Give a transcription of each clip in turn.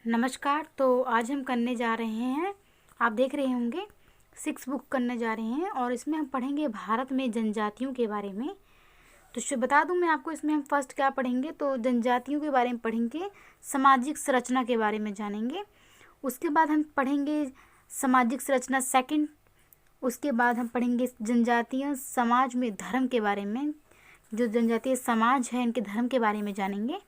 नमस्कार। तो आज हम करने जा रहे हैं, आप देख रहे होंगे, 6 बुक करने जा रहे हैं और इसमें हम पढ़ेंगे भारत में जनजातियों के बारे में। तो बता दूं मैं आपको, इसमें हम फर्स्ट क्या पढ़ेंगे, तो जनजातियों के बारे में पढ़ेंगे, सामाजिक संरचना के बारे में जानेंगे। उसके बाद हम पढ़ेंगे सामाजिक संरचना सेकंड। उसके बाद हम पढ़ेंगे जनजातीय समाज में धर्म के बारे में, जो जनजातीय समाज है इनके धर्म के बारे में जानेंगे।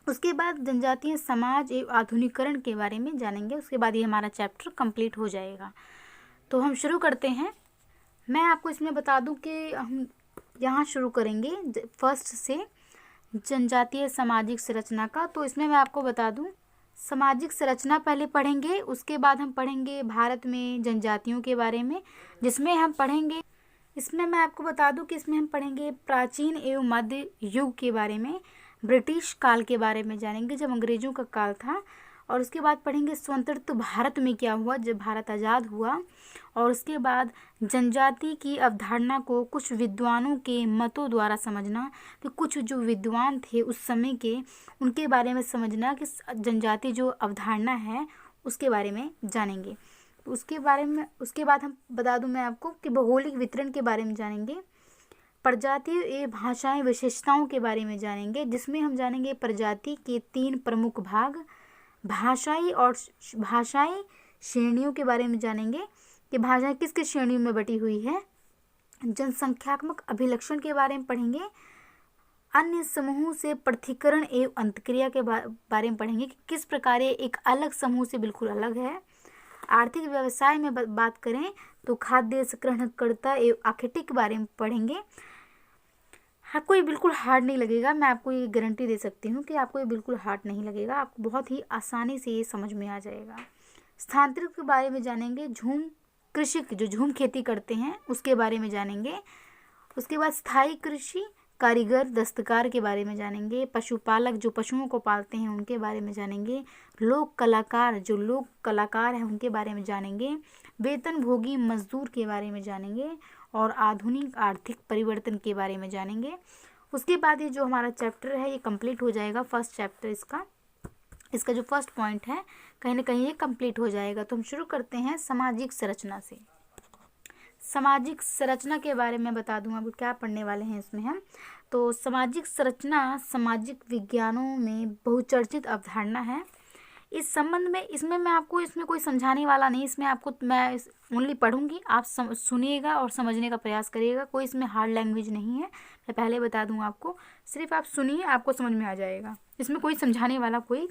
उसके बाद जनजातीय समाज एवं आधुनिकीकरण के बारे में जानेंगे। उसके बाद ये हमारा चैप्टर कंप्लीट हो जाएगा। तो हम शुरू करते हैं। मैं आपको इसमें बता दूं कि हम यहाँ शुरू करेंगे फर्स्ट से जनजातीय सामाजिक संरचना का। तो इसमें मैं आपको बता दूं, सामाजिक संरचना पहले पढ़ेंगे, उसके बाद हम पढ़ेंगे भारत में जनजातियों के बारे में, जिसमें हम पढ़ेंगे, इसमें मैं आपको बता दूं कि इसमें हम पढ़ेंगे प्राचीन एवं मध्य युग के बारे में, ब्रिटिश काल के बारे में जानेंगे जब अंग्रेज़ों का काल था। और उसके बाद पढ़ेंगे स्वतंत्र भारत में क्या हुआ जब भारत आज़ाद हुआ। और उसके बाद जनजाति की अवधारणा को कुछ विद्वानों के मतों द्वारा समझना, कि कुछ जो विद्वान थे उस समय के, उनके बारे में समझना कि जनजाति जो अवधारणा है उसके बारे में जानेंगे। उसके बाद हम बता दूं मैं आपको कि भौगोलिक वितरण के बारे में जानेंगे, प्रजातियों एवं भाषाएं विशेषताओं के बारे में जानेंगे, जिसमें हम जानेंगे प्रजाति के 3 प्रमुख भाग, भाषाई श्रेणियों के बारे में जानेंगे कि भाषाएं किस किस श्रेणियों में बटी हुई है, जनसंख्यात्मक अभिलक्षण के बारे में पढ़ेंगे, अन्य समूहों से पृथक्करण एवं अंतःक्रिया के बारे में पढ़ेंगे कि किस प्रकार ये एक अलग समूह से बिल्कुल अलग है। आर्थिक व्यवसाय में बात करें तो खाद्य संग्रहणकर्ता एवं आखेटिक के बारे में पढ़ेंगे। आपको ये बिल्कुल हार्ड नहीं लगेगा, मैं आपको ये गारंटी दे सकती हूँ कि आपको ये बिल्कुल हार्ड नहीं लगेगा, आपको बहुत ही आसानी से ये समझ में आ जाएगा। स्थानांतरित के बारे में जानेंगे, झूम कृषि जो झूम खेती करते हैं उसके बारे में जानेंगे। उसके बाद स्थायी कृषि, कारीगर दस्तकार के बारे में जानेंगे, पशुपालक जो पशुओं को पालते हैं उनके बारे में जानेंगे, लोक कलाकार जो लोक कलाकार हैं उनके बारे में जानेंगे, वेतनभोगी मजदूर के बारे में जानेंगे और आधुनिक आर्थिक परिवर्तन के बारे में जानेंगे। उसके बाद ये जो हमारा चैप्टर है ये कंप्लीट हो जाएगा। फर्स्ट चैप्टर इसका जो फर्स्ट पॉइंट है कहीं ना कहीं ये कंप्लीट हो जाएगा। तो हम शुरू करते हैं सामाजिक संरचना से। सामाजिक संरचना के बारे में बता दूं आपको क्या पढ़ने वाले हैं इसमें हम। तो सामाजिक संरचना सामाजिक विज्ञानों में बहुचर्चित अवधारणा है। इस संबंध में इसमें मैं आपको इसमें कोई समझाने वाला नहीं, इसमें आपको मैं ओनली पढ़ूंगी, आप सुनिएगा और समझने का प्रयास करिएगा। कोई इसमें हार्ड लैंग्वेज नहीं है, मैं पहले बता दूं आपको, सिर्फ आप सुनिए, आपको समझ में आ जाएगा। इसमें कोई समझाने वाला कोई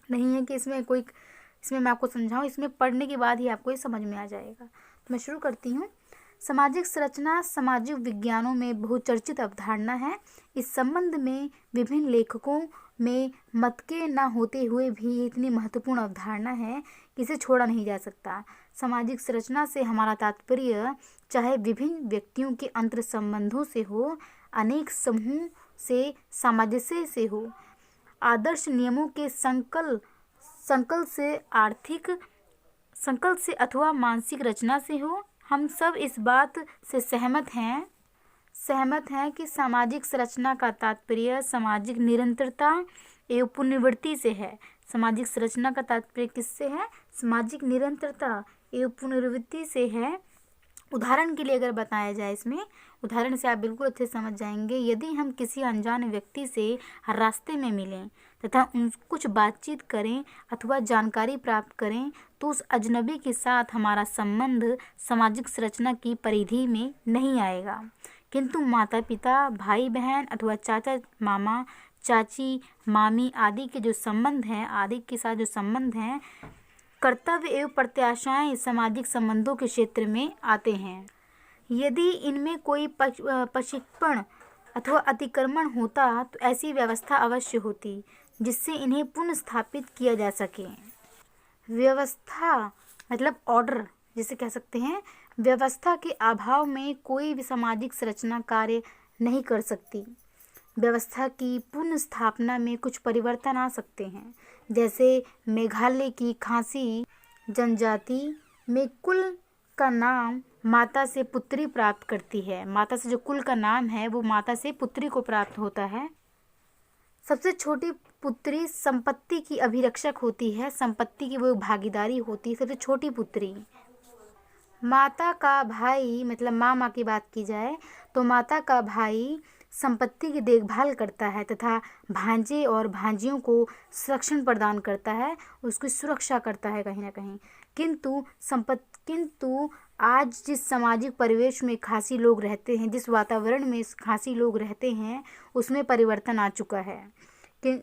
नहीं है कि इसमें मैं आपको समझाऊं, इसमें पढ़ने के बाद ही आपको ये समझ में आ जाएगा। तो मैं शुरू करती हूँ। सामाजिक संरचना सामाजिक विज्ञानों में बहुचर्चित अवधारणा है। इस संबंध में विभिन्न लेखकों में मत के न होते हुए भी इतनी महत्वपूर्ण अवधारणा है कि इसे छोड़ा नहीं जा सकता। सामाजिक संरचना से हमारा तात्पर्य चाहे विभिन्न व्यक्तियों के अंतर संबंधों से हो, अनेक समूह से सामंजस्य से हो, आदर्श नियमों के संकल्प से अथवा मानसिक रचना से हो। हम सब इस बात से सहमत हैं कि सामाजिक संरचना का तात्पर्य सामाजिक निरंतरता एवं पुनरावृत्ति से है। सामाजिक संरचना का तात्पर्य किससे है? सामाजिक निरंतरता एवं पुनरावृत्ति से है। उदाहरण के लिए अगर बताया जाए, इसमें उदाहरण से आप बिल्कुल अच्छे समझ जाएंगे। यदि हम किसी अनजान व्यक्ति से रास्ते में मिलें तथा कुछ बातचीत करें अथवा जानकारी प्राप्त करें तो उस अजनबी के साथ हमारा संबंध सामाजिक संरचना की परिधि में नहीं आएगा। किंतु माता पिता, भाई बहन अथवा चाचा मामा, चाची, मामी आदि के जो संबंध हैं, आदि के साथ जो संबंध हैं, कर्तव्य एवं प्रत्याशाएं सामाजिक संबंधों के क्षेत्र में आते हैं। यदि इनमें कोई प्रक्षेपण अथवा अतिक्रमण होता तो ऐसी व्यवस्था अवश्य होती जिससे इन्हें पुनः स्थापित किया जा सके। व्यवस्था मतलब ऑर्डर जिसे कह सकते हैं। व्यवस्था के अभाव में कोई भी सामाजिक संरचना कार्य नहीं कर सकती। व्यवस्था की पुनः स्थापना में कुछ परिवर्तन आ सकते हैं, जैसे मेघालय की खासी जनजाति में कुल का नाम माता से पुत्री प्राप्त करती है। माता से जो कुल का नाम है वो माता से पुत्री को प्राप्त होता है। सबसे छोटी पुत्री संपत्ति की अभिरक्षक होती है, संपत्ति की वो भागीदारी होती है सबसे छोटी पुत्री। माता का भाई मतलब मामा की बात की जाए तो माता का भाई संपत्ति की देखभाल करता है तथा भांजे और भांजियों को संरक्षण प्रदान करता है, उसकी सुरक्षा करता है कहीं ना कहीं। किंतु आज जिस सामाजिक परिवेश में खासी लोग रहते हैं, जिस वातावरण में खासी लोग रहते हैं, उसमें परिवर्तन आ चुका है कि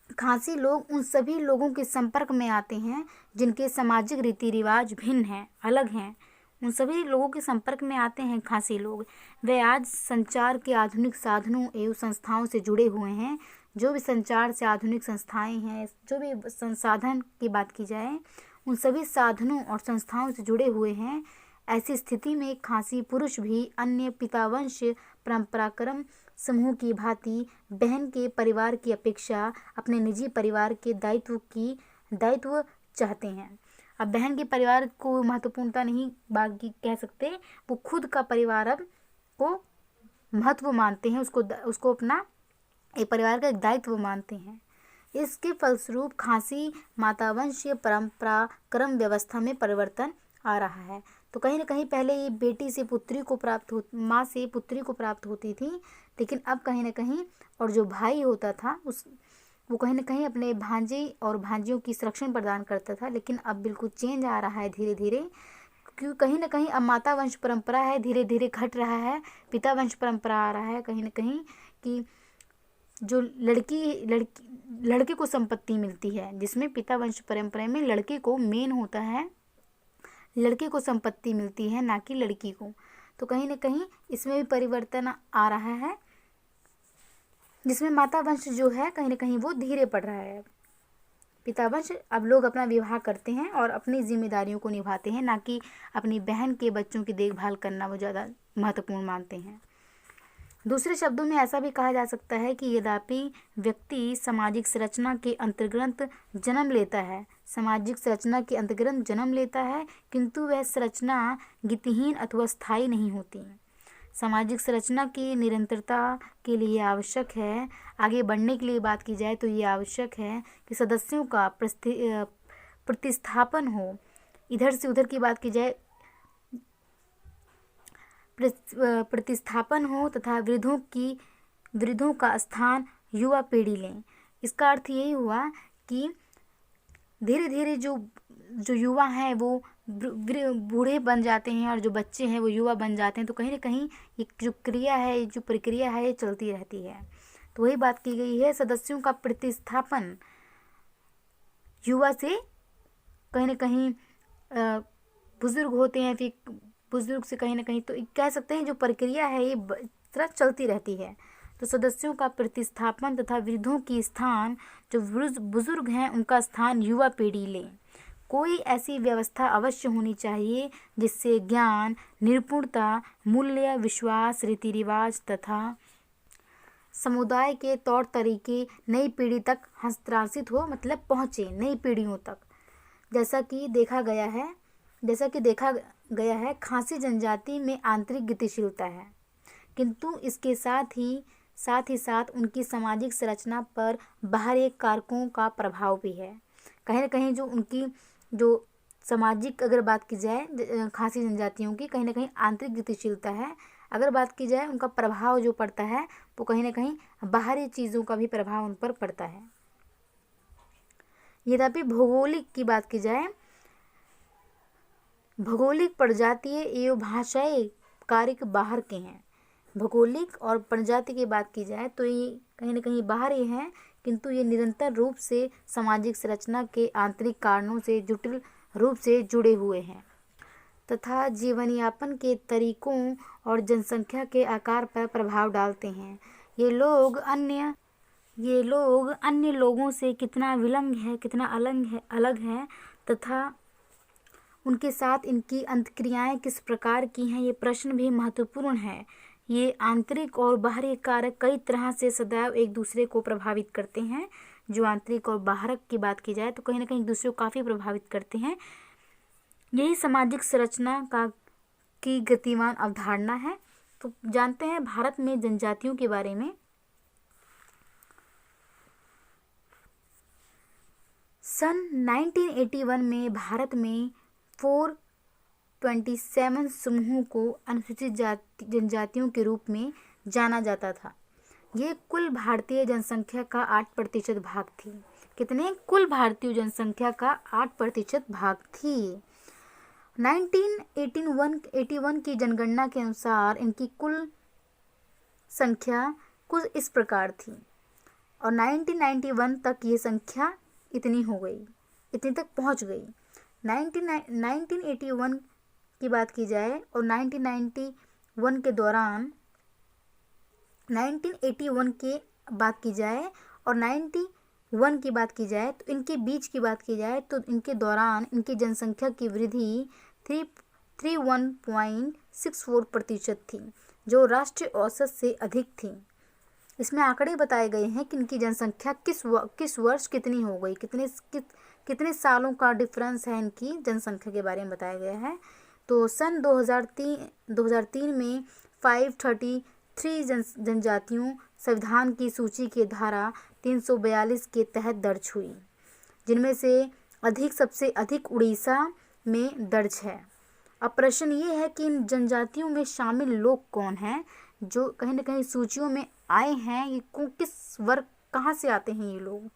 खासी लोग उन सभी लोगों के संपर्क में आते हैं जिनके सामाजिक रीति रिवाज भिन्न हैं, अलग हैं। उन सभी लोगों के संपर्क में आते हैं खासी लोग। वे आज संचार के आधुनिक साधनों एवं संस्थाओं से जुड़े हुए हैं। जो भी संचार से आधुनिक संस्थाएं हैं, जो भी संसाधन की बात की जाए, उन सभी साधनों और संस्थाओं से जुड़े हुए हैं। ऐसी स्थिति में खासी पुरुष भी अन्य पितावंश परंपराक्रम समूह की भांति बहन के परिवार की अपेक्षा अपने निजी परिवार के दायित्व चाहते हैं। अब बहन के परिवार को महत्वपूर्णता नहीं बाकी कह सकते, वो खुद का परिवार अब को महत्व मानते हैं, उसको अपना एक परिवार का एक दायित्व मानते हैं। इसके फलस्वरूप खासी मातावंशीय परंपराक्रम व्यवस्था में परिवर्तन आ रहा है। तो कहीं ना कहीं पहले ये बेटी से पुत्री को माँ से पुत्री को प्राप्त होती थी, लेकिन अब कहीं ना कहीं और जो भाई होता था वो कहीं ना कहीं अपने भांजे और भांजियों की संरक्षण प्रदान करता था। लेकिन अब बिल्कुल चेंज आ रहा है धीरे धीरे, क्योंकि कहीं ना कहीं अब माता वंश परंपरा है धीरे धीरे घट रहा है, पिता वंश परंपरा आ रहा है कहीं ना कहीं कि जो लड़के को संपत्ति मिलती है, जिसमें पिता वंश परंपरा में लड़के को मेन होता है, लड़के को संपत्ति मिलती है ना कि लड़की को। तो कहीं ना कहीं इसमें भी परिवर्तन आ रहा है, जिसमें माता वंश जो है कहीं ना कहीं वो धीरे पड़ रहा है। पिता वंश अब लोग अपना विवाह करते हैं और अपनी जिम्मेदारियों को निभाते हैं, ना कि अपनी बहन के बच्चों की देखभाल करना वो ज़्यादा महत्वपूर्ण मानते हैं। दूसरे शब्दों में ऐसा भी कहा जा सकता है कि यद्यपि व्यक्ति सामाजिक संरचना के अंतर्गत जन्म लेता है, किंतु वह संरचना गतिहीन अथवा स्थायी नहीं होती। सामाजिक संरचना की निरंतरता के लिए आवश्यक है, आगे बढ़ने के लिए बात की जाए तो ये आवश्यक है कि सदस्यों का प्रतिस्थापन हो। इधर से उधर की बात की जाए प्रतिस्थापन हो तथा वृद्धों का स्थान युवा पीढ़ी लें। इसका अर्थ यही हुआ कि धीरे धीरे जो युवा हैं वो बूढ़े बन जाते हैं और जो बच्चे हैं वो युवा बन जाते हैं। तो कहीं ना कहीं ये जो प्रक्रिया है ये चलती रहती है। तो वही बात की गई है, सदस्यों का प्रतिस्थापन युवा से कहीं ना कहीं बुजुर्ग होते हैं, फिर बुजुर्ग से कहीं ना कहीं, तो कह सकते हैं जो प्रक्रिया है ये तरह चलती रहती है। तो सदस्यों का प्रतिस्थापन तथा वृद्धों की स्थान, जो बुजुर्ग हैं उनका स्थान युवा पीढ़ी ले। कोई ऐसी व्यवस्था अवश्य होनी चाहिए जिससे ज्ञान, निपुणता, मूल्य, विश्वास, रीति रिवाज तथा समुदाय के तौर तरीके नई पीढ़ी तक हस्तांतरित हो, मतलब पहुँचे नई पीढ़ियों तक। जैसा कि देखा गया है खासी जनजाति में आंतरिक गतिशीलता है, किंतु इसके साथ ही उनकी सामाजिक संरचना पर बाहरी कारकों का प्रभाव भी है। कहीं ना कहीं जो उनकी जो सामाजिक अगर बात की जाए खासी जनजातियों की, कहीं ना कहीं आंतरिक गतिशीलता है। अगर बात की जाए उनका प्रभाव जो पड़ता है वो कहीं ना कहीं बाहरी चीज़ों का भी प्रभाव उन पर पड़ता है। यद्यपि भौगोलिक की बात की जाए, भौगोलिक, प्रजातीय एवं भाषाई कारक बाहर के हैं। भौगोलिक और प्रजाति की बात की जाए तो ये कहीं ना कहीं बाहर ही हैं, किंतु ये निरंतर रूप से सामाजिक संरचना के आंतरिक कारणों से जटिल रूप से जुड़े हुए हैं तथा जीवन यापन के तरीकों और जनसंख्या के आकार पर प्रभाव डालते हैं। ये लोग अन्य लोगों से कितना विलंब है, कितना अलग है तथा उनके साथ इनकी अंतक्रियाएं किस प्रकार की हैं, ये प्रश्न भी महत्वपूर्ण है। ये आंतरिक और बाहरी कारक कई तरह से सदैव एक दूसरे को प्रभावित करते हैं। जो आंतरिक और बाहरक की बात की जाए तो कहीं ना कहीं एक दूसरे को काफ़ी प्रभावित करते हैं। यही सामाजिक संरचना की गतिमान अवधारणा है। तो जानते हैं भारत में जनजातियों के बारे में। सन 1981 में भारत में 427 समूहों को अनुसूचित जनजातियों के रूप में जाना जाता था। ये कुल भारतीय जनसंख्या का 8% भाग थी। कितने? कुल भारतीय जनसंख्या का 8% भाग थी। 1981 की जनगणना के अनुसार इनकी कुल संख्या कुछ इस प्रकार थी और 1991 तक ये संख्या इतनी हो गई, इतनी तक पहुंच गई। 1981 की बात की जाए और 1991 के दौरान 1981 के बात की जाए और 91 की बात की जाए तो इनके बीच की बात की जाए तो इनके दौरान इनकी जनसंख्या की वृद्धि 31.64% थी, जो राष्ट्रीय औसत से अधिक थी। इसमें आंकड़े बताए गए हैं कि इनकी जनसंख्या किस वर्ष कितनी हो गई, कितने सालों का डिफरेंस है इनकी जनसंख्या के बारे में बताया गया है। तो सन 2003 में 533 जनजातियों संविधान की सूची की धारा 342 के तहत दर्ज हुई, जिनमें से सबसे अधिक उड़ीसा में दर्ज है। अब प्रश्न ये है कि इन जनजातियों में शामिल लोग कौन हैं जो कहीं न कहीं सूचियों में आए हैं। ये किस वर्ग, कहाँ से आते हैं ये लोग?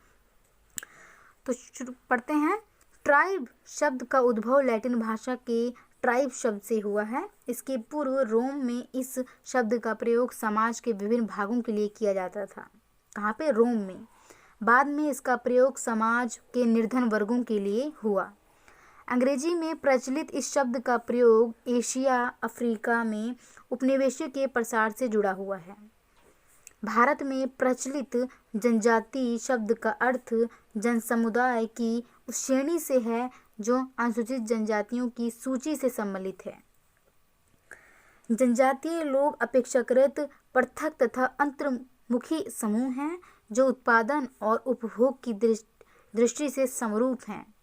तो शुरू पढ़ते हैं। ट्राइब शब्द का उद्भव लैटिन भाषा के ट्राइब शब्द से हुआ है। इसके पूर्व रोम में इस शब्द का प्रयोग समाज के विभिन्न भागों के लिए किया जाता था। कहाँ पे? रोम में। बाद में इसका प्रयोग समाज के निर्धन वर्गों के लिए हुआ। अंग्रेजी में प्रचलित इस शब्द का प्रयोग एशिया अफ्रीका में उपनिवेश के प्रसार से जुड़ा हुआ है। भारत में प्रचलित जनजाति शब्द का अर्थ जनसमुदाय की उस श्रेणी से है जो अनुसूचित जनजातियों की सूची से सम्मिलित है। जनजातीय लोग अपेक्षाकृत पृथक तथा अंतर्मुखी समूह हैं जो उत्पादन और उपभोग की दृष्टि से समरूप हैं।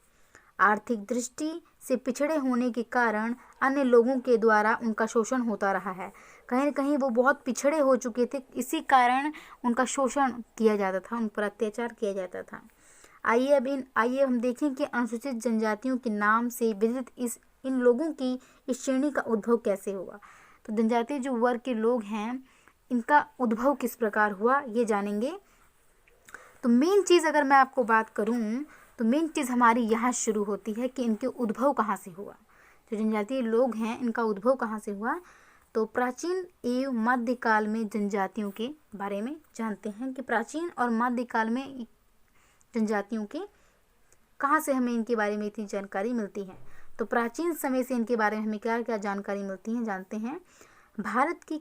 आर्थिक दृष्टि से पिछड़े होने के कारण अन्य लोगों के द्वारा उनका शोषण होता रहा है। कहीं न कहीं वो बहुत पिछड़े हो चुके थे, इसी कारण उनका शोषण किया जाता था, उन पर अत्याचार किया जाता था। आइए हम देखें कि अनुसूचित जनजातियों के नाम से विदित इन लोगों की इस श्रेणी का उद्भव कैसे हुआ। तो जनजातीय जो वर्ग के लोग हैं, इनका उद्भव किस प्रकार हुआ, ये जानेंगे। तो मेन चीज़ अगर मैं आपको बात करूँ तो मेन चीज़ हमारी यहाँ शुरू होती है कि इनके उद्भव कहाँ से हुआ। जो जनजातीय लोग हैं, इनका उद्भव कहाँ से हुआ। तो प्राचीन एवं मध्यकाल में जनजातियों के बारे में जानते हैं कि प्राचीन और मध्यकाल में जनजातियों के कहाँ से हमें इनके बारे में इतनी जानकारी मिलती है। तो प्राचीन समय से इनके बारे में हमें क्या क्या जानकारी मिलती है, जानते हैं। भारत की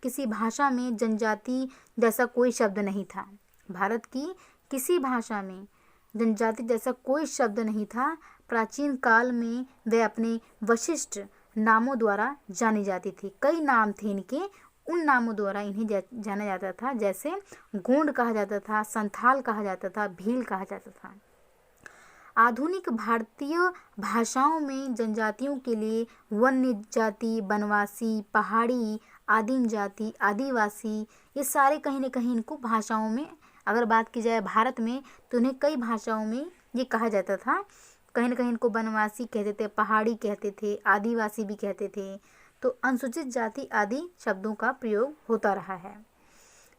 किसी भाषा में जनजाति जैसा कोई शब्द नहीं था। भारत की किसी भाषा में जनजाति जैसा कोई शब्द नहीं था। प्राचीन काल में वे अपने विशिष्ट नामों द्वारा जानी जाती थी। कई नाम थे इनके, उन नामों द्वारा इन्हें जाना जाता था। जैसे गोंड कहा जाता था, संथाल कहा जाता था, भील कहा जाता था। आधुनिक भारतीय भाषाओं में जनजातियों के लिए वन्य जाति, बनवासी, पहाड़ी, आदिम जाति, आदिवासी, ये सारे कहीं न कहीं इनको भाषाओं में अगर बात की जाए भारत में तो उन्हें कई भाषाओं में ये कहा जाता था। कहीं न कहीं इनको बनवासी कहते थे, पहाड़ी कहते थे, आदिवासी भी कहते थे। तो अनुसूचित जाति आदि शब्दों का प्रयोग होता रहा है।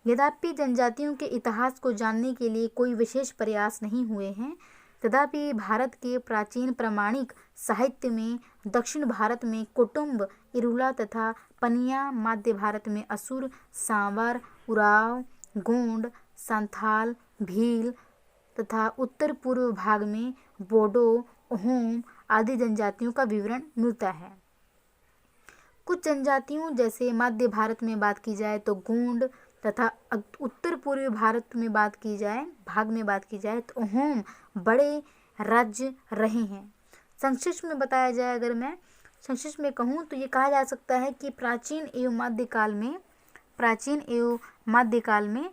यद्यपि जनजातियों के इतिहास को जानने के लिए कोई विशेष प्रयास नहीं हुए हैं, तथापि भारत के प्राचीन प्रामाणिक साहित्य में दक्षिण भारत में कुटुम्ब, इरुला तथा पनिया, मध्य भारत में असुर, सांवर, उराव, गोंड, संथाल, भील तथा उत्तर पूर्व भाग में बोडो, ओहोम आदि जनजातियों का विवरण मिलता है। कुछ जनजातियों जैसे मध्य भारत में बात की जाए तो गोंड तथा उत्तर पूर्वी भारत में बात की जाए तो ओहोम बड़े राज्य रहे हैं। संक्षिप्त में बताया जाए, अगर मैं संक्षिप्त में कहूँ तो ये कहा जा सकता है कि प्राचीन एवं मध्यकाल में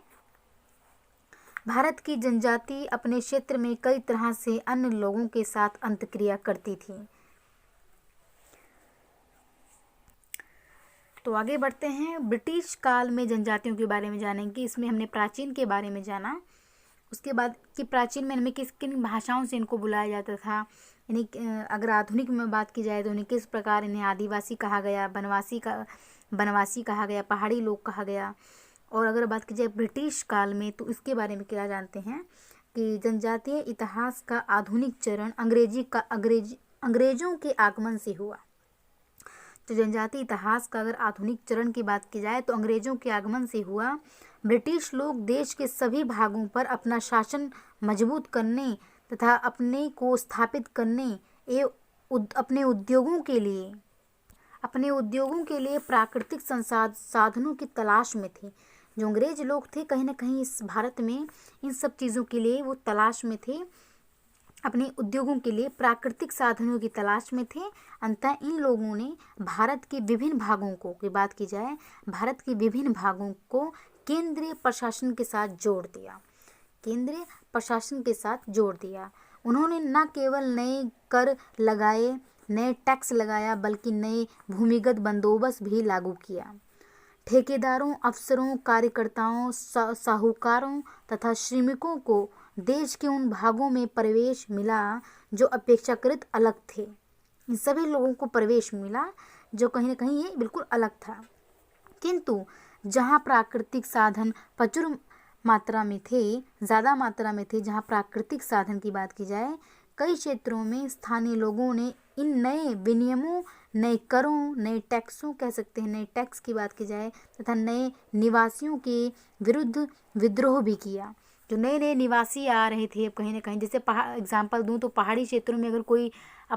भारत की जनजाति अपने क्षेत्र में कई तरह से अन्य लोगों के साथ अंतक्रिया करती थी। तो आगे बढ़ते हैं। ब्रिटिश काल में जनजातियों के बारे में जानेंगे। इसमें हमने प्राचीन के बारे में जाना उसके बाद कि प्राचीन में इनमें किस किन भाषाओं से इनको बुलाया जाता था, यानी अगर आधुनिक में बात की जाए तो उन्हें किस प्रकार इन्हें आदिवासी कहा गया, बनवासी कहा गया, पहाड़ी लोग कहा गया। और अगर बात की जाए ब्रिटिश काल में तो इसके बारे में क्या जानते हैं कि जनजातीय इतिहास का आधुनिक चरण अंग्रेजों के आगमन से हुआ। तो जनजातीय इतिहास का अगर आधुनिक चरण की बात की जाए तो अंग्रेजों के आगमन से हुआ। ब्रिटिश लोग देश के सभी भागों पर अपना शासन मजबूत करने तथा अपने को स्थापित करने एवं अपने उद्योगों के लिए प्राकृतिक साधनों की तलाश में थे। जो अंग्रेज लोग थे कहीं ना कहीं इस भारत में इन सब चीज़ों के लिए वो तलाश में थे, अपने उद्योगों के लिए प्राकृतिक साधनों की तलाश में थे। अंततः इन लोगों ने भारत के विभिन्न भागों को की बात की जाए, भारत के विभिन्न भागों को केंद्रीय प्रशासन के साथ जोड़ दिया। उन्होंने न केवल नए कर लगाए, नए टैक्स लगाया, बल्कि नए भूमिगत बंदोबस्त भी लागू किया। ठेकेदारों, अफसरों, कार्यकर्ताओं, साहूकारों तथा श्रमिकों को देश के उन भागों में प्रवेश मिला जो अपेक्षाकृत अलग थे। इन सभी लोगों को प्रवेश मिला जो कहीं ना कहीं ये बिल्कुल अलग था। किंतु जहाँ प्राकृतिक साधन प्रचुर मात्रा में थे, ज़्यादा मात्रा में थे, जहाँ प्राकृतिक साधन की बात की जाए, कई क्षेत्रों में स्थानीय लोगों ने इन नए विनियमों, नए करों, नए टैक्सों कह सकते हैं, नए टैक्स की बात की जाए तथा नए निवासियों के विरुद्ध विद्रोह भी किया। जो नए नए निवासी आ रहे थे अब कहीं ना कहीं, जैसे एग्जाम्पल दूँ तो पहाड़ी क्षेत्रों में अगर कोई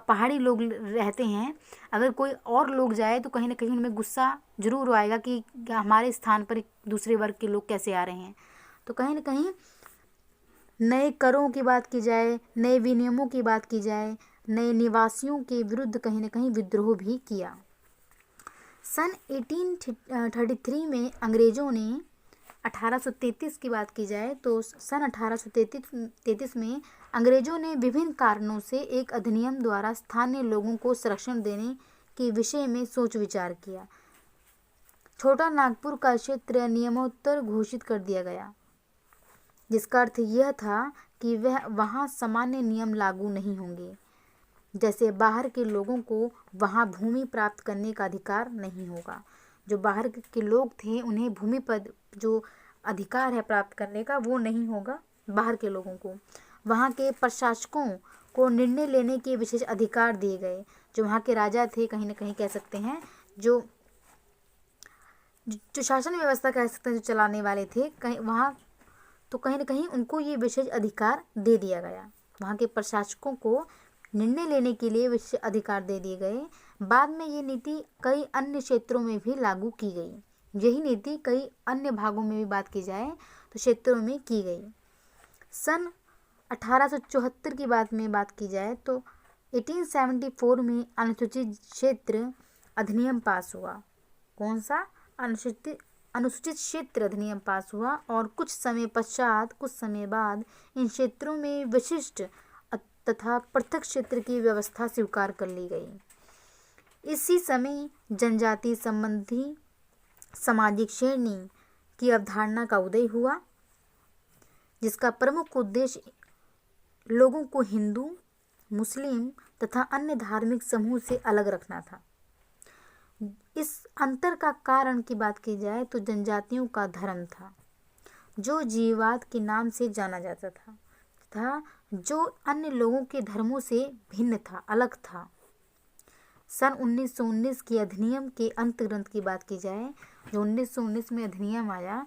पहाड़ी लोग रहते हैं, अगर कोई और लोग जाए तो कहीं ना कहीं उनमें गुस्सा जरूर आएगा कि हमारे स्थान पर दूसरे वर्ग के लोग कैसे आ रहे हैं। तो कहीं ना कहीं नए करों की बात की जाए, नए विनियमों की बात की जाए, नए निवासियों के विरुद्ध कहीं ना कहीं विद्रोह भी किया। सन 1833 में अंग्रेजों ने 1833 की बात की जाए तो सन 1833 में अंग्रेजों ने विभिन्न कारणों से एक अधिनियम द्वारा स्थानीय लोगों को संरक्षण देने के विषय में सोच विचार किया। छोटा नागपुर का क्षेत्र नियमोत्तर घोषित कर दिया गया, जिसका अर्थ यह था कि वहाँ सामान्य नियम लागू नहीं होंगे। जैसे बाहर के लोगों को वहाँ भूमि प्राप्त करने का अधिकार नहीं होगा। जो बाहर के लोग थे उन्हें भूमि पर जो अधिकार है प्राप्त करने का वो नहीं होगा बाहर के लोगों को। वहाँ के प्रशासकों को निर्णय लेने के विशेष अधिकार दिए गए। जो वहाँ के राजा थे कहीं ना कहीं कह सकते हैं, जो शासन व्यवस्था कह सकते हैं, जो चलाने वाले थे कहीं वहाँ, तो कहीं ना कहीं उनको ये विशेष अधिकार दे दिया गया। वहाँ के प्रशासकों को निर्णय लेने के लिए विशेष अधिकार दे दिए गए। बाद में ये नीति कई अन्य क्षेत्रों में भी लागू की गई। यही नीति कई अन्य भागों में भी बात की जाए तो क्षेत्रों में की गई। सन 1874 की बात की जाए तो 1874 में अनुसूचित क्षेत्र अधिनियम पास हुआ। कौन सा? अनुसूचित क्षेत्र अधिनियम पास हुआ और कुछ समय बाद इन क्षेत्रों में विशिष्ट तथा पृथक क्षेत्र की व्यवस्था स्वीकार कर ली गई। इसी समय जनजाति संबंधी सामाजिक श्रेणी की अवधारणा का उदय हुआ, जिसका प्रमुख उद्देश्य लोगों को हिंदू, मुस्लिम तथा अन्य धार्मिक समूह से अलग रखना था। इस अंतर का कारण की बात की जाए तो जनजातियों का धर्म था, जो जीववाद के नाम से जाना जाता था तथा जो अन्य लोगों के धर्मों से भिन्न था, अलग था। सन 1919 के अधिनियम के अंतर्गत की बात की जाए, जो 1919 में अधिनियम आया,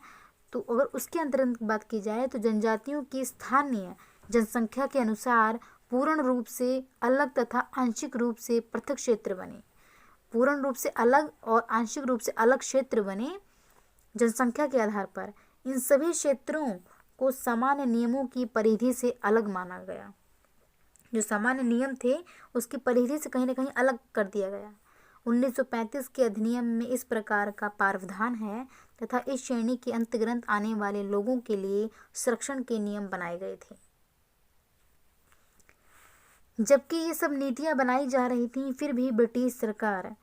तो अगर उसके अंतर्गत बात की जाए तो जनजातियों की स्थानीय जनसंख्या के अनुसार पूर्ण रूप से अलग तथा आंशिक रूप से पृथक क्षेत्र बने। पूर्ण रूप से अलग और आंशिक रूप से अलग क्षेत्र बने जनसंख्या के आधार पर। इन सभी क्षेत्रों को सामान्य नियमों की परिधि से अलग माना गया। जो सामान्य नियम थे उसकी परिधि से कहीं ना कहीं अलग कर दिया गया। 1935 के अधिनियम में इस प्रकार का प्रावधान है तथा इस श्रेणी के अंतर्गत आने वाले लोगों के लिए संरक्षण के नियम बनाए गए थे। जबकि ये सब नीतियां बनाई जा रही थीं, फिर भी ब्रिटिश सरकार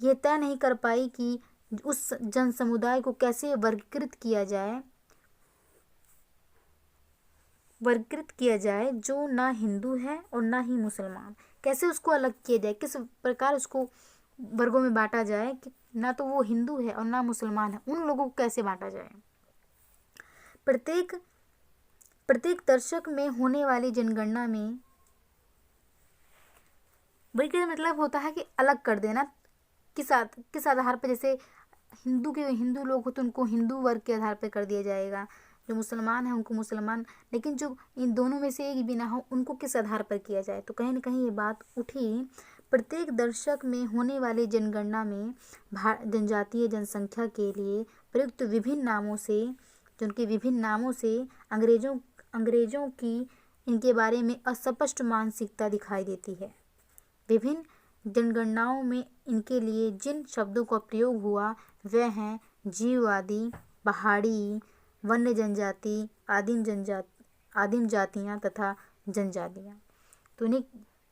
ये तय नहीं कर पाई कि उस जन समुदाय को कैसे वर्गीकृत किया जाए वर्गीकृत किया जाए जो ना हिंदू है और ना ही मुसलमान। कैसे उसको अलग किया जाए, किस प्रकार उसको वर्गों में बांटा जाए कि ना तो वो हिंदू है और ना मुसलमान है, उन लोगों को कैसे बांटा जाए। प्रत्येक प्रत्येक दशक में होने वाली जनगणना में वर्गीकरण मतलब होता है कि अलग कर देना। किस आधार पर, जैसे हिंदू लोग हो तो उनको हिंदू वर्ग के आधार पर कर दिया जाएगा, जो मुसलमान है उनको मुसलमान, लेकिन जो इन दोनों में से एक भी ना हो उनको किस आधार पर किया जाए। तो कहीं ना कहीं ये बात उठी, प्रत्येक दशक में होने वाली जनगणना में जनजातीय जनसंख्या के लिए प्रयुक्त विभिन्न नामों से, जो उनके विभिन्न नामों से अंग्रेजों की इनके बारे में अस्पष्ट मानसिकता दिखाई देती है। विभिन्न जनगणनाओं में इनके लिए जिन शब्दों का प्रयोग हुआ वे हैं जीववादी, पहाड़ी, वन्य जनजाति, आदिम जातियाँ तथा जनजातियाँ। तो इन्हें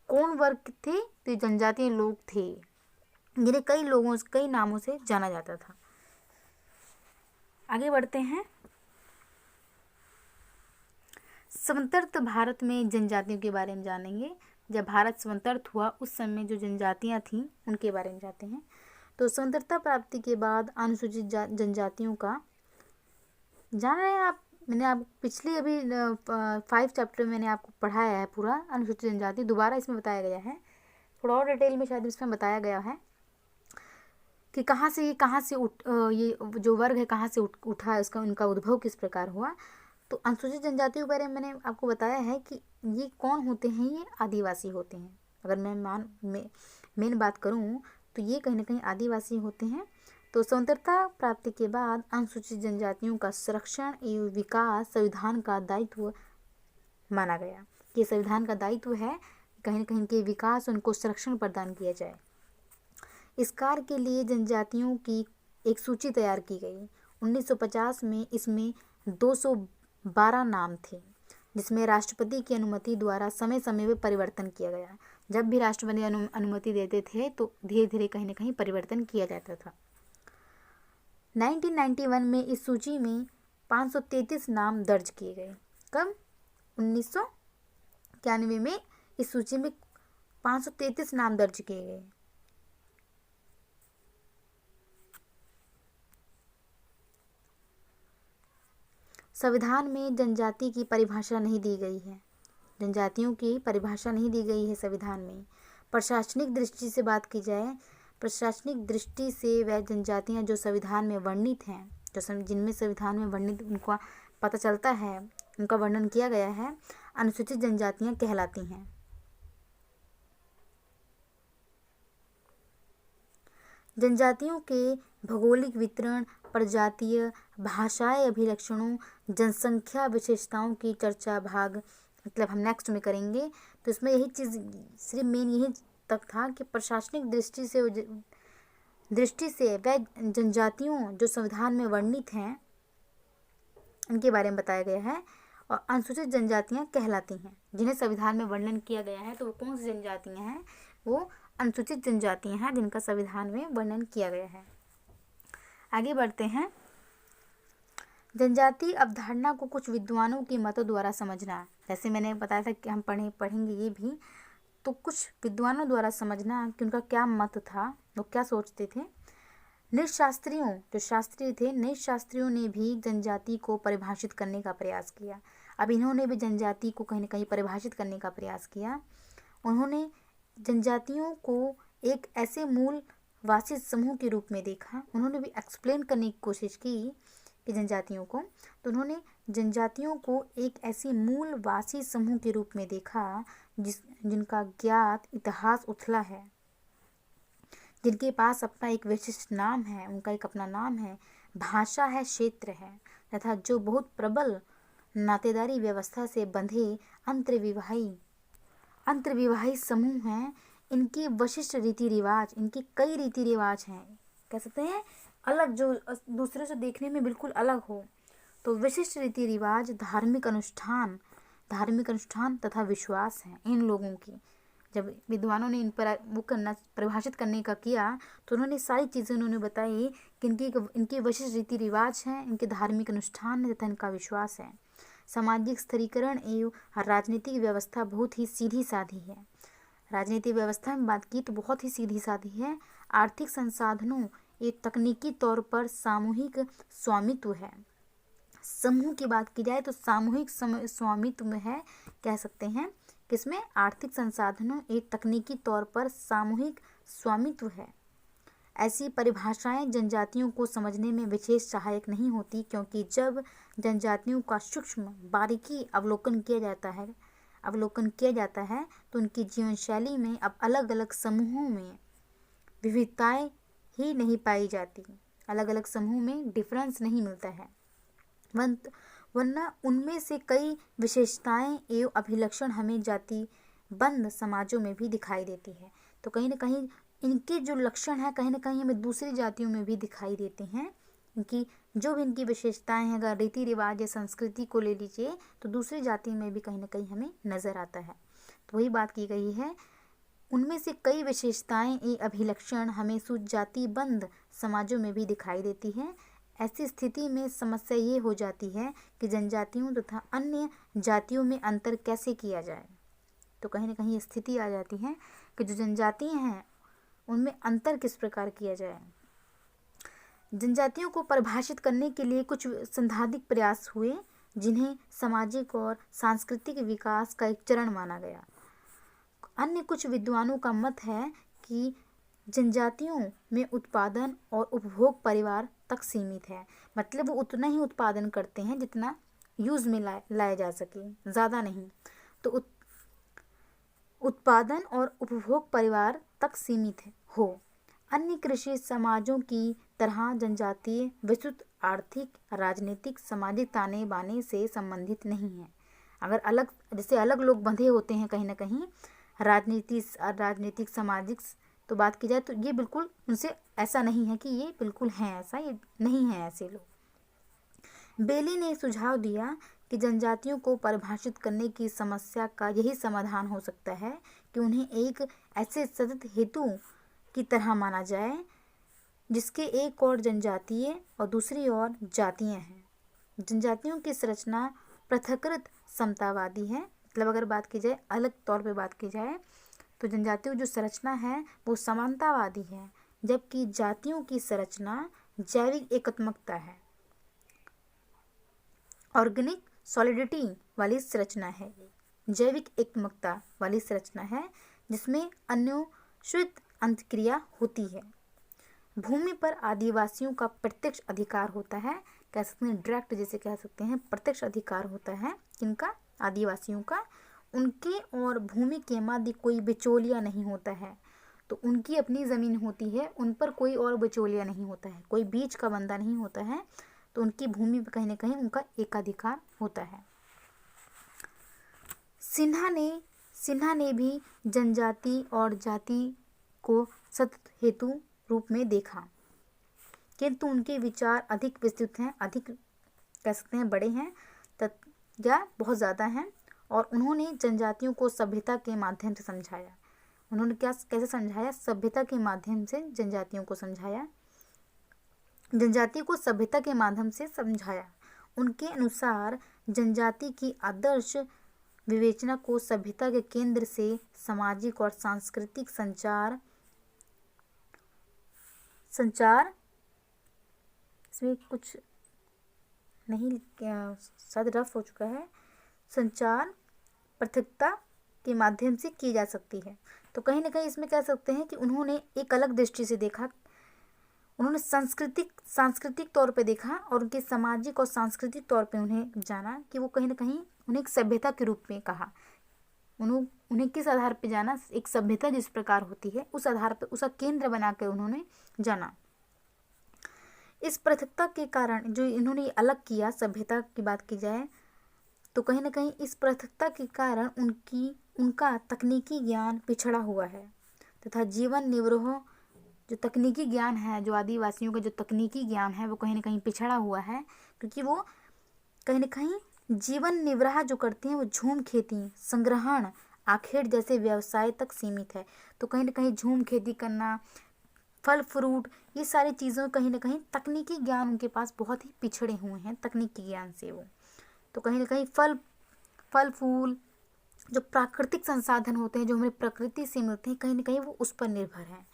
कौन वर्ग थे? तो जनजातीय लोग थे जिन्हें कई नामों से जाना जाता था। आगे बढ़ते हैं। स्वतंत्र भारत में जनजातियों के बारे में जानेंगे। जब भारत स्वतंत्र हुआ उस समय जो जनजातियां थीं उनके बारे में जानते हैं। तो स्वतंत्रता प्राप्ति के बाद अनुसूचित जनजातियों का जान रहे हैं आप, मैंने आप पिछली अभी 5 चैप्टर में मैंने आपको पढ़ाया है पूरा अनुसूचित जनजाति, दोबारा इसमें बताया गया है, थोड़ा और डिटेल में शायद इसमें बताया गया है कि कहाँ से ये जो वर्ग है कहाँ से उठा है, उसका उनका उद्भव किस प्रकार हुआ। तो अनुसूचित जनजातियों के बारे में मैंने आपको बताया है कि ये कौन होते हैं, ये आदिवासी होते हैं। अगर मैं मेन बात करूँ तो ये कहीं ना कहीं आदिवासी होते हैं। तो स्वतंत्रता प्राप्ति के बाद अनुसूचित जनजातियों का संरक्षण एवं विकास संविधान का दायित्व माना गया। कि संविधान का दायित्व है कहीं ना कहीं के विकास, उनको संरक्षण प्रदान किया जाए। इस कार्य के लिए जनजातियों की एक सूची तैयार की गई। 1950 में इसमें 212 नाम थे, जिसमें राष्ट्रपति की अनुमति द्वारा समय समय में परिवर्तन किया गया। जब भी राष्ट्रपति अनुमति देते थे तो धीरे धीरे कहीं ना कहीं परिवर्तन किया जाता था। 1991 में इस सूची में 533 नाम दर्ज किए गए। कब? 1991 में इस सूची में 533 नाम दर्ज किए गए। संविधान में जनजाति की परिभाषा नहीं दी गई है। जनजातियों की परिभाषा नहीं दी गई है संविधान में। प्रशासनिक दृष्टि से बात की जाए, प्रशासनिक दृष्टि से वह जनजातियां जो संविधान में वर्णित हैं, जो जिनमें संविधान में वर्णित उनका पता चलता है, उनका वर्णन किया गया है, अनुसूचित जनजातियां कहलाती हैं। जनजातियों के भौगोलिक वितरण, प्रजातीय भाषाई अभिलक्षणों, जनसंख्या विशेषताओं की चर्चा भाग मतलब हम नेक्स्ट में करेंगे। तो इसमें यही चीज़ सिर्फ मेन यही तक था कि प्रशासनिक दृष्टि से वह जनजातियों जो संविधान में वर्णित हैं इनके बारे में बताया गया है, और अनुसूचित जनजातियां कहलाती हैं जिन्हें संविधान में वर्णन किया गया है। तो वो कौन सी जनजातियां हैं? वो अनुसूचित जनजातियां हैं जिनका संविधान में वर्णन किया गया है। आगे बढ़ते हैं। जनजाति अवधारणा को कुछ विद्वानों के मतों द्वारा समझना, जैसे मैंने बताया था कि हम पढ़ेंगे ये भी, तो कुछ विद्वानों द्वारा समझना कि उनका क्या मत था, वो क्या सोचते थे। नृशास्त्रियों जो शास्त्री थे, नृशास्त्रियों ने भी जनजाति को परिभाषित करने का प्रयास किया। अब इन्होंने भी जनजाति को कहीं ना कहीं परिभाषित करने का प्रयास किया। उन्होंने जनजातियों को एक ऐसे मूल वासी समूह के रूप में देखा। उन्होंने भी एक्सप्लेन करने की कोशिश की कि जनजातियों को, तो उन्होंने जनजातियों को एक ऐसी मूल वासी समूह के रूप में देखा जिनका ज्ञात इतिहास उथला है, जिनके पास अपना एक विशिष्ट नाम है, उनका एक अपना नाम है, भाषा है, क्षेत्र है, तथा जो बहुत प्रबल नातेदारी व्यवस्था से बंधे अंतर्विवाही समूह हैं। इनके विशिष्ट रीति रिवाज, इनके कई रीति रिवाज हैं, कह सकते हैं अलग, जो दूसरे से देखने में बिल्कुल अलग हो। तो विशिष्ट रीति रिवाज, धार्मिक अनुष्ठान तथा विश्वास हैं इन लोगों की। जब विद्वानों ने इन पर वो परिभाषित करने का किया तो उन्होंने सारी चीज़ें उन्होंने बताई कि इनके विशिष्ट रीति रिवाज हैं, इनके धार्मिक अनुष्ठान है तथा इनका विश्वास है। सामाजिक स्थिरीकरण एवं राजनीतिक व्यवस्था बहुत ही सीधी साधी है। राजनीतिक व्यवस्था में बात की तो बहुत ही सीधी साधी है। आर्थिक संसाधनों ये तकनीकी तौर पर सामूहिक स्वामित्व है। समूह की बात की जाए तो सामूहिक स्वामित्व में है, कह सकते हैं किसमें, आर्थिक संसाधनों एक तकनीकी तौर पर सामूहिक स्वामित्व है। ऐसी परिभाषाएं जनजातियों को समझने में विशेष सहायक नहीं होती, क्योंकि जब जनजातियों का सूक्ष्म बारीकी अवलोकन किया जाता है तो उनकी जीवन शैली में अब अलग अलग समूहों में विविधताएं ही नहीं पाई जाती, अलग अलग समूह में डिफरेंस नहीं मिलता है, वरना उनमें से कई विशेषताएं एवं अभिलक्षण हमें जातिबंद समाजों में भी दिखाई देती है। तो कहीं ना कहीं इनके जो लक्षण हैं कहीं ना कहीं हमें दूसरी जातियों में भी दिखाई देते हैं। इनकी जो भी इनकी विशेषताएं हैं, अगर रीति रिवाज या संस्कृति को ले लीजिए तो दूसरी जाति में भी कहीं ना कहीं हमें नज़र आता है। तो वही बात की गई है, उनमें से कई विशेषताएं ये अभिलक्षण हमें जातिबंद समाजों में भी दिखाई देती है। ऐसी स्थिति में समस्या ये हो जाती है कि जनजातियों तथा अन्य जातियों में अंतर कैसे किया जाए। तो कहीं ना कहीं स्थिति आ जाती है कि जो जनजातियाँ हैं उनमें अंतर किस प्रकार किया जाए। जनजातियों को परिभाषित करने के लिए कुछ सैद्धांतिक प्रयास हुए, जिन्हें सामाजिक और सांस्कृतिक विकास का एक चरण माना गया। अन्य कुछ विद्वानों का मत है कि जनजातियों में उत्पादन और उपभोग परिवार तक सीमित है, मतलब वो उतना ही उत्पादन करते हैं जितना यूज़ में लाया जा सके, ज़्यादा नहीं। तो उत्पादन और उपभोग परिवार तक सीमित हो। अन्य कृषि समाजों की तरह जनजातीय विस्तृत आर्थिक, राजनीतिक, सामाजिक ताने बाने से संबंधित नहीं है। अगर अलग, जैसे अलग लोग बंधे होते हैं कहीं ना कहीं राजनीतिक सामाजिक, तो बात की जाए तो ये बिल्कुल उनसे ऐसा नहीं है कि ये बिल्कुल हैं ऐसा, ये नहीं है ऐसे लोग। बेली ने सुझाव दिया कि जनजातियों को परिभाषित करने की समस्या का यही समाधान हो सकता है कि उन्हें एक ऐसे सतत हेतु की तरह माना जाए जिसके एक और जनजातीय और दूसरी ओर जातियाँ हैं। जनजातियों की संरचना पृथकृत समतावादी है, मतलब अगर बात की जाए अलग तौर पे बात की जाए तो जनजातियों जो संरचना है वो समानतावादी है, जबकि जातियों की संरचना जैविक एकात्मकता है, ऑर्गेनिक सॉलिडिटी वाली संरचना है। जैविक एकात्मकता वाली संरचना है जिसमें अन्योन्याश्रित अंतक्रिया होती है। भूमि पर आदिवासियों का प्रत्यक्ष अधिकार होता है, कह सकते हैं डायरेक्ट, जैसे कह सकते हैं प्रत्यक्ष अधिकार होता है किनका, आदिवासियों का। उनके और भूमि के मध्य कोई बिचौलिया नहीं होता है, तो उनकी अपनी ज़मीन होती है, उन पर कोई और बिचौलिया नहीं होता है, कोई बीच का बंदा नहीं होता है, तो उनकी भूमि पर कहीं ना कहीं उनका एकाधिकार होता है। सिन्हा ने भी जनजाति और जाति को सतत हेतु रूप में देखा, किंतु उनके विचार अधिक विस्तृत हैं, अधिक कह सकते हैं बड़े हैं या बहुत ज़्यादा हैं, और उन्होंने जनजातियों को सभ्यता के माध्यम से समझाया। उन्होंने कैसे समझाया, सभ्यता के माध्यम से जनजातियों को समझाया, जनजाति को सभ्यता के माध्यम से समझाया। उनके अनुसार जनजाति की आदर्श विवेचना को सभ्यता के केंद्र से सामाजिक और सांस्कृतिक संचार इसमें कुछ नहीं, शायद रफ हो चुका है, संचार पृथकता के माध्यम से की जा सकती है। तो कहीं ना कहीं इसमें कह सकते हैं कि उन्होंने एक अलग दृष्टि से देखा, उन्होंने सांस्कृतिक तौर पे देखा और उनके सामाजिक और सांस्कृतिक तौर पे उन्हें जाना कि वो कहीं ना कहीं उन्हें एक सभ्यता के रूप में कहा। उन्हें किस आधार पे जाना, एक सभ्यता जिस प्रकार होती है उस आधार पे उसका केंद्र बनाकर उन्होंने जाना। इस पृथकता के कारण जो इन्होंने अलग किया, सभ्यता की बात की जाए तो कहीं ना कहीं इस पृथकता के कारण उनका तकनीकी ज्ञान पिछड़ा हुआ है, तथा जीवन निर्वाह जो तकनीकी ज्ञान है, जो आदिवासियों का जो तकनीकी ज्ञान है वो कहीं ना कहीं पिछड़ा हुआ है, क्योंकि वो कहीं ना कहीं जीवन निर्वाह जो करते हैं वो झूम खेती, संग्रहण, आखेट जैसे व्यवसाय तक सीमित है। तो कहीं ना कहीं झूम खेती करना, फल फ्रूट, ये सारी चीज़ों कहीं ना कहीं तकनीकी ज्ञान उनके पास बहुत ही पिछड़े हुए हैं तकनीकी ज्ञान से वो। तो कहीं ना कहीं फल फूल जो प्राकृतिक संसाधन होते हैं जो हमें प्रकृति से मिलते हैं, कहीं ना कहीं वो उस पर निर्भर हैं।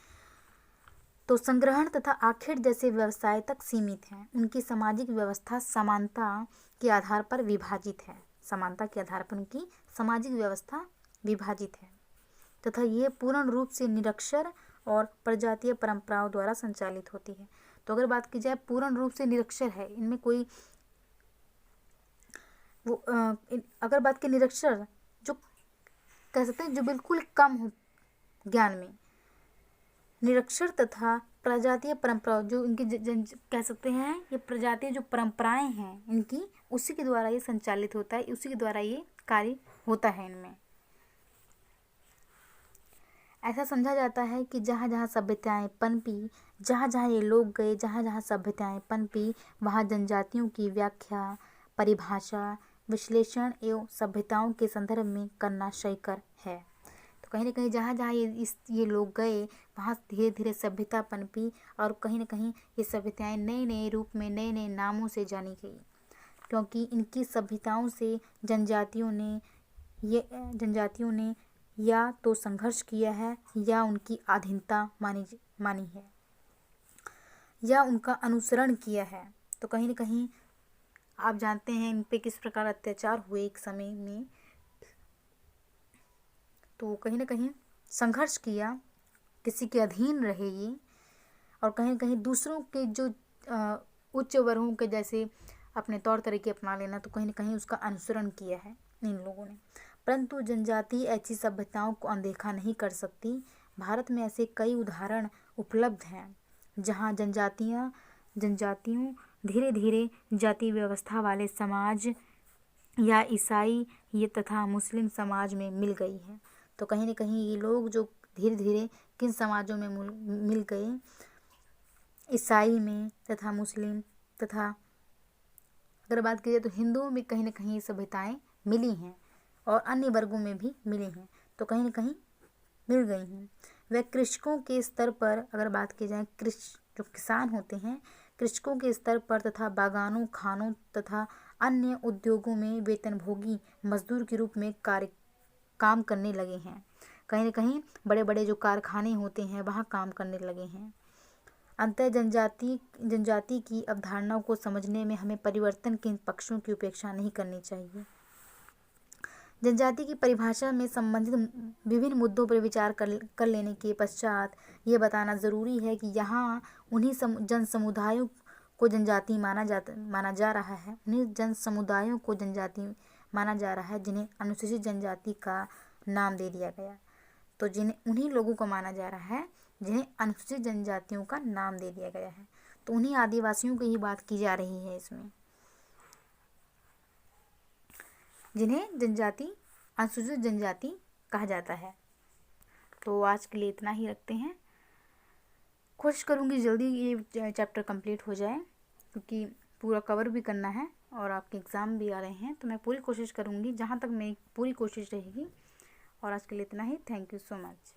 तो संग्रहण तथा आखेट जैसे व्यवसाय तक सीमित हैं। उनकी सामाजिक व्यवस्था समानता के आधार पर विभाजित है। समानता के आधार पर उनकी सामाजिक व्यवस्था विभाजित है तथा ये पूर्ण रूप से निरक्षर और प्रजातीय परंपराओं द्वारा संचालित होती है। तो अगर बात की जाए पूर्ण रूप से निरक्षर है, इनमें कोई वो अगर बात की निरक्षर जो कह सकते हैं जो बिल्कुल कम हो ज्ञान में, निरक्षर तथा प्रजातीय परंपरा जो इनकी कह सकते हैं ये प्रजातीय जो परंपराएं हैं इनकी, उसी के द्वारा ये संचालित होता है, उसी के द्वारा ये कार्य होता है इनमें। ऐसा समझा जाता है कि जहाँ जहाँ सभ्यताएं पनपी, जहाँ जहाँ ये लोग गए, जहाँ जहाँ सभ्यताएं पनपी, वहाँ जनजातियों की व्याख्या, परिभाषा, विश्लेषण एवं सभ्यताओं के संदर्भ में करना श्रेयस्कर है। तो कहीं ना कहीं जहाँ जहाँ ये लोग गए वहाँ धीरे धीरे सभ्यता पनपी और कहीं ना कहीं ये सभ्यताएं नए नए रूप में नए नए नामों से जानी गई, क्योंकि इनकी सभ्यताओं से जनजातियों ने या तो संघर्ष किया है या उनकी अधीनता मानी है या उनका अनुसरण किया है। तो कहीं ना कहीं आप जानते हैं इन पे किस प्रकार अत्याचार हुए एक समय में, तो कहीं ना कहीं संघर्ष किया, किसी के अधीन रहे ये, और कहीं ना कहीं दूसरों के जो उच्च वर्गों के जैसे अपने तौर तरीके अपना लेना, तो कहीं ना कहीं उसका अनुसरण किया है इन लोगों ने। परंतु जनजाति ऐसी सभ्यताओं को अनदेखा नहीं कर सकती। भारत में ऐसे कई उदाहरण उपलब्ध हैं जहाँ जनजातियों धीरे धीरे जाति व्यवस्था वाले समाज या ईसाई ये तथा मुस्लिम समाज में मिल गई है। तो कहीं ना कहीं ये लोग जो धीरे धीरे किन समाजों में मिल गए, ईसाई में तथा मुस्लिम तथा अगर बात की जाए तो हिंदुओं में कहीं ना कहीं सभ्यताएं मिली हैं और अन्य वर्गों में भी मिली हैं, तो कहीं ना कहीं मिल गई हैं। वह कृषकों के स्तर पर अगर बात की जाए, जो किसान होते हैं कृषकों के स्तर पर तथा बागानों, खानों तथा अन्य उद्योगों में वेतनभोगी मजदूर के रूप में काम करने लगे हैं। कहीं ना कहीं बड़े बड़े जो कारखाने होते हैं वहाँ काम करने लगे हैं। अंतः जनजाति की अवधारणाओं को समझने में हमें परिवर्तन के इन पक्षों की उपेक्षा नहीं करनी चाहिए। जनजाति की परिभाषा में संबंधित विभिन्न मुद्दों पर विचार कर लेने के पश्चात ये बताना ज़रूरी है कि यहाँ उन्हीं जन समुदायों को जनजाति माना जा रहा है, उन्हीं जन समुदायों को जनजाति माना जा रहा है जिन्हें अनुसूचित जनजाति का नाम दे दिया गया। तो उन्हीं लोगों को माना जा रहा है जिन्हें अनुसूचित जनजातियों का नाम दे दिया गया है। तो उन्हीं आदिवासियों की ही बात की जा रही है इसमें, जिन्हें अनुसूचित जनजाति कहा जाता है। तो आज के लिए इतना ही रखते हैं। कोशिश करूँगी जल्दी ये चैप्टर कंप्लीट हो जाए, क्योंकि पूरा कवर भी करना है और आपके एग्ज़ाम भी आ रहे हैं, तो मैं पूरी कोशिश करूँगी जहाँ तक मेरी पूरी कोशिश रहेगी। और आज के लिए इतना ही। Thank you so much.